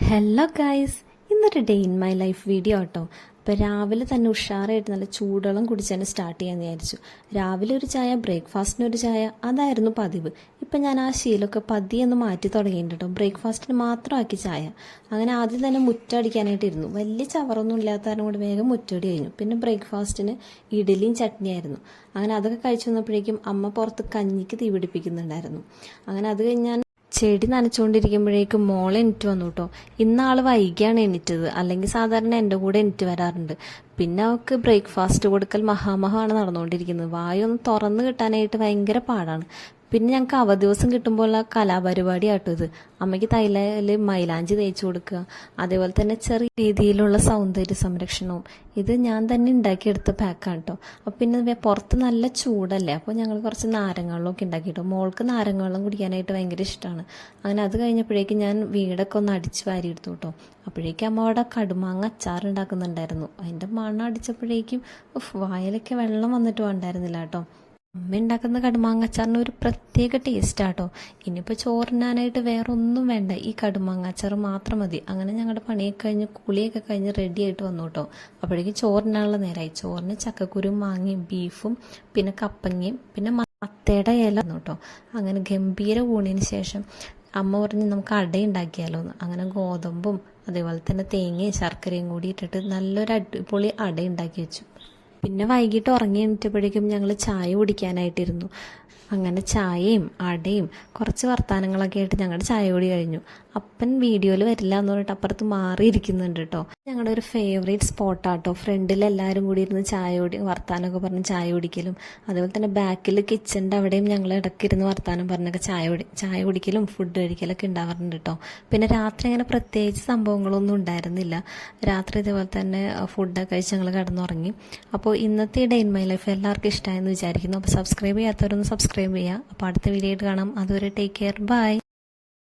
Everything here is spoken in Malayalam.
ഹലോ ഗൈസ്, ഇന്നൊരു day in my life video കേട്ടോ. അപ്പോൾ രാവിലെ തന്നെ ഉഷാറായിട്ട് നല്ല ചൂടുവെള്ളം കുടിച്ച് തന്നെ സ്റ്റാർട്ട് ചെയ്യാമെന്ന് വിചാരിച്ചു. രാവിലെ ഒരു ചായ, ബ്രേക്ക്ഫാസ്റ്റിന് ഒരു ചായ, അതായിരുന്നു പതിവ്. ഇപ്പം ഞാൻ ആ ശീലമൊക്കെ പതിയൊന്ന് മാറ്റി തുടങ്ങിയിട്ടുണ്ട് കേട്ടോ. ബ്രേക്ക്ഫാസ്റ്റിന് മാത്രമാക്കി ചായ. അങ്ങനെ ആദ്യം തന്നെ മുറ്റടിക്കാനായിട്ടിരുന്നു. വലിയ ചവറൊന്നും ഇല്ലാത്ത കാരണം കൊണ്ട് വേഗം മുറ്റടി കഴിഞ്ഞു. പിന്നെ ബ്രേക്ക്ഫാസ്റ്റിന് ഇഡലിയും ചട്നിയായിരുന്നു. അങ്ങനെ അതൊക്കെ കഴിച്ചു വന്നപ്പോഴേക്കും അമ്മ പുറത്ത് കഞ്ഞിക്ക് തീ പിടിപ്പിക്കുന്നുണ്ടായിരുന്നു. അങ്ങനെ അത് കഴിഞ്ഞ് ചെടി നനച്ചുകൊണ്ടിരിക്കുമ്പോഴേക്കും മോളെ എണീറ്റ് വന്നു കേട്ടോ. ഇന്നാൾ വൈകിയാണ് എണീറ്റത്, അല്ലെങ്കിൽ സാധാരണ എൻ്റെ കൂടെ എണീറ്റ് വരാറുണ്ട്. പിന്നെ അവൾക്ക് ബ്രേക്ക്ഫാസ്റ്റ് കൊടുക്കൽ മഹാമഹമാണ് നടന്നുകൊണ്ടിരിക്കുന്നത്. വായൊന്ന് തുറന്ന് കിട്ടാനായിട്ട് ഭയങ്കര പാടാണ്. പിന്നെ ഞങ്ങൾക്ക് അവധി ദിവസം കിട്ടുമ്പോൾ കലാപരിപാടി ആട്ടോ ഇത്. അമ്മയ്ക്ക് തൈലയിൽ മൈലാഞ്ചി തേച്ച് കൊടുക്കുക, അതേപോലെ തന്നെ ചെറിയ രീതിയിലുള്ള സൗന്ദര്യ സംരക്ഷണവും. ഇത് ഞാൻ തന്നെ ഉണ്ടാക്കിയെടുത്ത പാക്കാണ് കേട്ടോ. അപ്പം പിന്നെ പുറത്ത് നല്ല ചൂടല്ലേ, അപ്പോൾ ഞങ്ങൾ കുറച്ച് നാരങ്ങവെള്ളമൊക്കെ ഉണ്ടാക്കിയിട്ടോ. മോൾക്ക് നാരങ്ങവെള്ളം കുടിക്കാനായിട്ട് ഭയങ്കര ഇഷ്ടമാണ്. അങ്ങനെ അത് കഴിഞ്ഞപ്പോഴേക്കും ഞാൻ വീടൊക്കെ ഒന്ന് അടിച്ച് വാരിയെടുത്തു കേട്ടോ. അപ്പോഴേക്കും അമ്മ അവിടെ കടുമാങ്ങ അച്ചാർ ഉണ്ടാക്കുന്നുണ്ടായിരുന്നു. അതിൻ്റെ മണം അടിച്ചപ്പോഴേക്കും വായിലൊക്കെ വെള്ളം വന്നിട്ട് വേണ്ടായിരുന്നില്ല കേട്ടോ. അമ്മ ഉണ്ടാക്കുന്ന കടുമാങ്ങ അച്ചാറിന് ഒരു പ്രത്യേക ടേസ്റ്റാട്ടോ. ഇനിയിപ്പോൾ ചോറിനാനായിട്ട് വേറെ ഒന്നും വേണ്ട, ഈ കടുമാങ്ങ അച്ചാർ മാത്രം മതി. അങ്ങനെ ഞങ്ങളുടെ പണിയൊക്കെ കഴിഞ്ഞ് കുളിയൊക്കെ കഴിഞ്ഞ് റെഡി ആയിട്ട് വന്നു കേട്ടോ. അപ്പോഴേക്കും ചോറിനാനുള്ള നേരമായി. ചോറിന് ചക്കക്കുരും മാങ്ങയും ബീഫും പിന്നെ കപ്പങ്ങയും പിന്നെ മത്തയുടെ ഇല വന്നു കേട്ടോ. അങ്ങനെ ഗംഭീര ഊണിന് ശേഷം അമ്മ പറഞ്ഞ് നമുക്ക് അട ഉണ്ടാക്കിയാലോ എന്ന്. അങ്ങനെ ഗോതമ്പും അതേപോലെ തന്നെ തേങ്ങയും ശർക്കരയും കൂടി ഇട്ടിട്ട് നല്ലൊരു അടിപൊളി അട ഉണ്ടാക്കി വെച്ചു. പിന്നെ വൈകിട്ട് ഉറങ്ങി എണീറ്റപ്പോഴേക്കും ഞങ്ങൾ ചായ കുടിക്കാനായിട്ടിരുന്നു. അങ്ങനെ ചായയും അടയും കുറച്ച് വർത്തമാനങ്ങളൊക്കെ ആയിട്ട് ഞങ്ങളുടെ ചായ കൂടി കഴിഞ്ഞു. അപ്പൻ വീഡിയോയിൽ വരില്ല എന്ന് പറഞ്ഞിട്ട് അപ്പുറത്ത് മാറിയിരിക്കുന്നുണ്ട് കേട്ടോ. ഞങ്ങളുടെ ഒരു ഫേവറേറ്റ് സ്പോട്ടാട്ടോ. ഫ്രണ്ടിൽ എല്ലാവരും കൂടി ഇരുന്ന് ചായ കുടി വർത്താനമൊക്കെ പറഞ്ഞ് ചായ കുടിക്കലും, അതേപോലെ തന്നെ ബാക്കിൽ കിച്ചൻ്റെ അവിടെയും ഞങ്ങൾ ഇടയ്ക്കിരുന്ന് വർത്താനം പറഞ്ഞൊക്കെ ചായ കുടിക്കലും ഫുഡ് കഴിക്കലൊക്കെ ഉണ്ടാവാറുണ്ട് കേട്ടോ. പിന്നെ രാത്രി അങ്ങനെ പ്രത്യേകിച്ച് സംഭവങ്ങളൊന്നും ഉണ്ടായിരുന്നില്ല. രാത്രി ഇതേപോലെ തന്നെ ഫുഡൊക്കെ കഴിച്ച് ഞങ്ങൾ കിടന്നുറങ്ങി. അപ്പോൾ ഇന്നത്തെ ഡേ ഇൻ മൈ ലൈഫ് എല്ലാവർക്കും ഇഷ്ടമായെന്ന് വിചാരിക്കുന്നു. അപ്പോൾ സബ്സ്ക്രൈബ് ചെയ്യാത്തവരൊന്ന് സബ്സ്ക്രൈബ് ചെയ്യുക. അപ്പോൾ അടുത്ത വീഡിയോ ആയിട്ട് കാണാം. അതുവരെ ടേക്ക് കെയർ, ബൈ.